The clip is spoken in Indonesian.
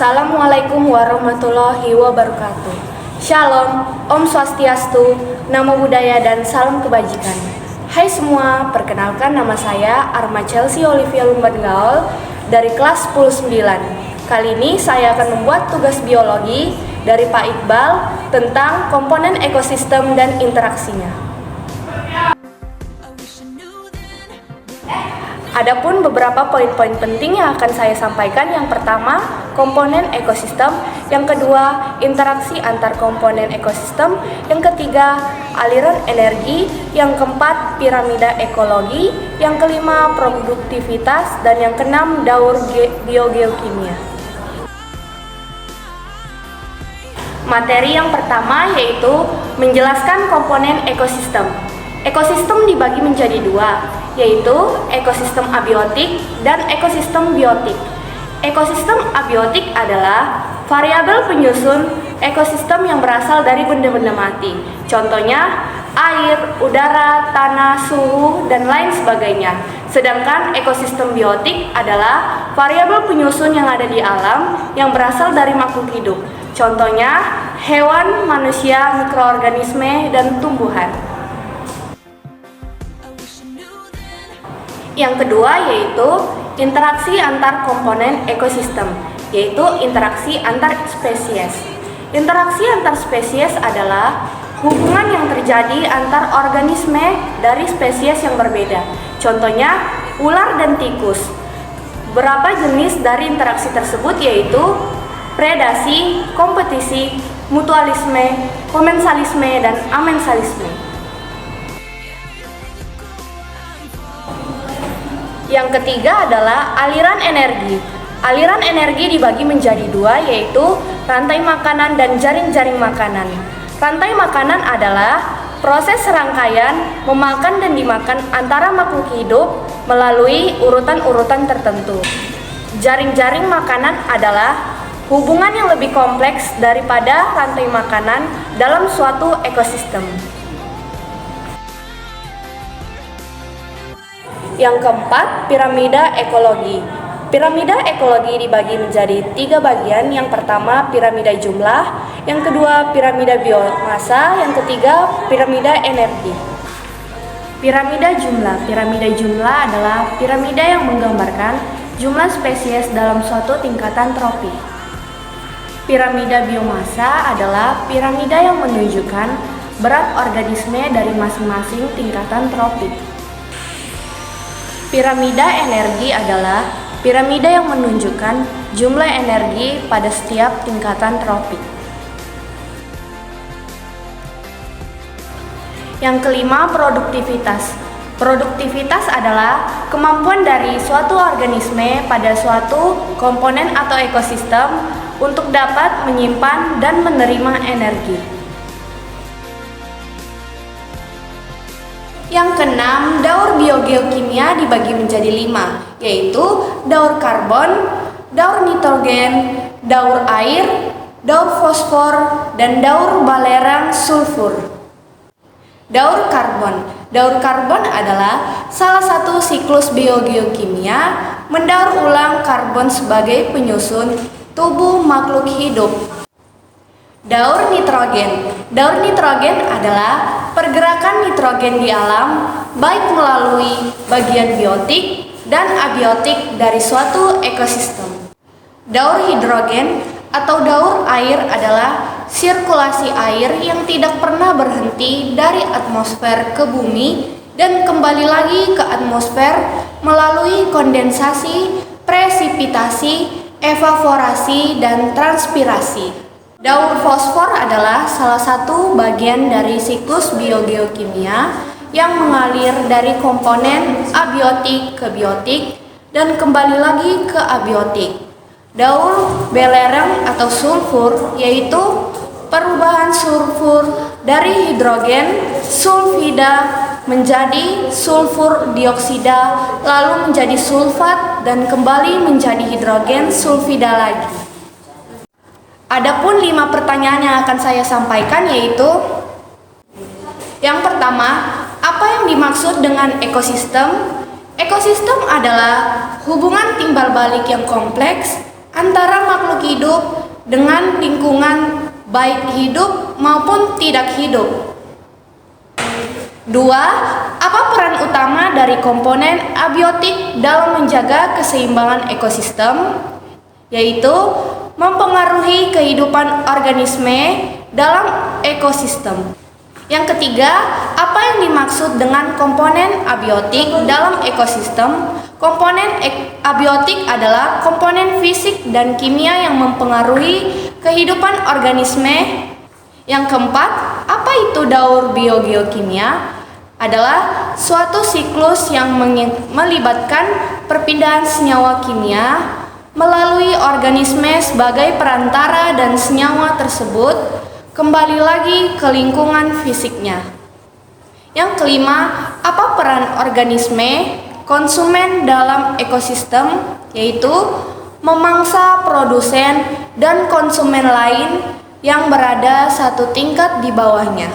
Assalamualaikum warahmatullahi wabarakatuh. Shalom, Om Swastiastu, Namo Buddhaya dan salam kebajikan. Hai semua, perkenalkan nama saya Arma Chelsea Olivia Lumban Gaul dari kelas 10-9. Kali ini saya akan membuat tugas biologi dari Pak Iqbal tentang komponen ekosistem dan interaksinya. Adapun beberapa poin-poin penting yang akan saya sampaikan. Yang pertama, komponen ekosistem. Yang kedua, interaksi antar komponen ekosistem. Yang ketiga, aliran energi. Yang keempat, piramida ekologi. Yang kelima, produktivitas. Dan yang keenam, daur biogeokimia. Materi yang pertama yaitu menjelaskan komponen ekosistem. Ekosistem dibagi menjadi dua, yaitu ekosistem abiotik dan ekosistem biotik. Ekosistem abiotik adalah variabel penyusun ekosistem yang berasal dari benda-benda mati. Contohnya air, udara, tanah, suhu, dan lain sebagainya. Sedangkan ekosistem biotik adalah variabel penyusun yang ada di alam yang berasal dari makhluk hidup. Contohnya hewan, manusia, mikroorganisme, dan tumbuhan. Yang kedua yaitu interaksi antar komponen ekosistem, yaitu interaksi antar spesies. Interaksi antar spesies adalah hubungan yang terjadi antar organisme dari spesies yang berbeda. Contohnya ular dan tikus. Beberapa jenis dari interaksi tersebut yaitu predasi, kompetisi, mutualisme, komensalisme, dan amensalisme. Yang ketiga adalah aliran energi. Aliran energi dibagi menjadi dua, yaitu rantai makanan dan jaring-jaring makanan. Rantai makanan adalah proses serangkaian memakan dan dimakan antara makhluk hidup melalui urutan-urutan tertentu. Jaring-jaring makanan adalah hubungan yang lebih kompleks daripada rantai makanan dalam suatu ekosistem. Yang keempat, piramida ekologi. Piramida ekologi dibagi menjadi 3 bagian. Yang pertama, piramida jumlah. Yang kedua, piramida biomasa. Yang ketiga, piramida energi. Piramida jumlah. Piramida jumlah adalah piramida yang menggambarkan jumlah spesies dalam suatu tingkatan tropik. Piramida biomasa adalah piramida yang menunjukkan berat organisme dari masing-masing tingkatan tropik. Piramida energi adalah piramida yang menunjukkan jumlah energi pada setiap tingkatan tropik. Yang kelima, produktivitas. Produktivitas adalah kemampuan dari suatu organisme pada suatu komponen atau ekosistem untuk dapat menyimpan dan menerima energi. Yang keenam, daur biogeokimia dibagi menjadi 5, yaitu daur karbon, daur nitrogen, daur air, daur fosfor, dan daur balerang sulfur. Daur karbon. Daur karbon adalah salah satu siklus biogeokimia mendaur ulang karbon sebagai penyusun tubuh makhluk hidup. Daur nitrogen. Daur nitrogen adalah pergerakan nitrogen di alam baik melalui bagian biotik dan abiotik dari suatu ekosistem. Daur hidrogen atau daur air adalah sirkulasi air yang tidak pernah berhenti dari atmosfer ke bumi dan kembali lagi ke atmosfer melalui kondensasi, presipitasi, evaporasi, dan transpirasi. Daur fosfor adalah salah satu bagian dari siklus biogeokimia yang mengalir dari komponen abiotik ke biotik dan kembali lagi ke abiotik. Daur belerang atau sulfur yaitu perubahan sulfur dari hidrogen sulfida menjadi sulfur dioksida lalu menjadi sulfat dan kembali menjadi hidrogen sulfida lagi. Adapun 5 pertanyaan yang akan saya sampaikan yaitu yang pertama, apa yang dimaksud dengan ekosistem? Ekosistem adalah hubungan timbal balik yang kompleks antara makhluk hidup dengan lingkungan baik hidup maupun tidak hidup. 2. Apa peran utama dari komponen abiotik dalam menjaga keseimbangan ekosistem? Yaitu mempengaruhi kehidupan organisme dalam ekosistem. Yang ketiga, apa yang dimaksud dengan komponen abiotik dalam ekosistem? Komponen abiotik adalah komponen fisik dan kimia yang mempengaruhi kehidupan organisme. Yang keempat, apa itu daur biogeokimia? Adalah suatu siklus yang melibatkan perpindahan senyawa kimia melalui organisme sebagai perantara dan senyawa tersebut kembali lagi ke lingkungan fisiknya. Yang kelima, apa peran organisme konsumen dalam ekosistem? Yaitu memangsa produsen dan konsumen lain yang berada satu tingkat di bawahnya.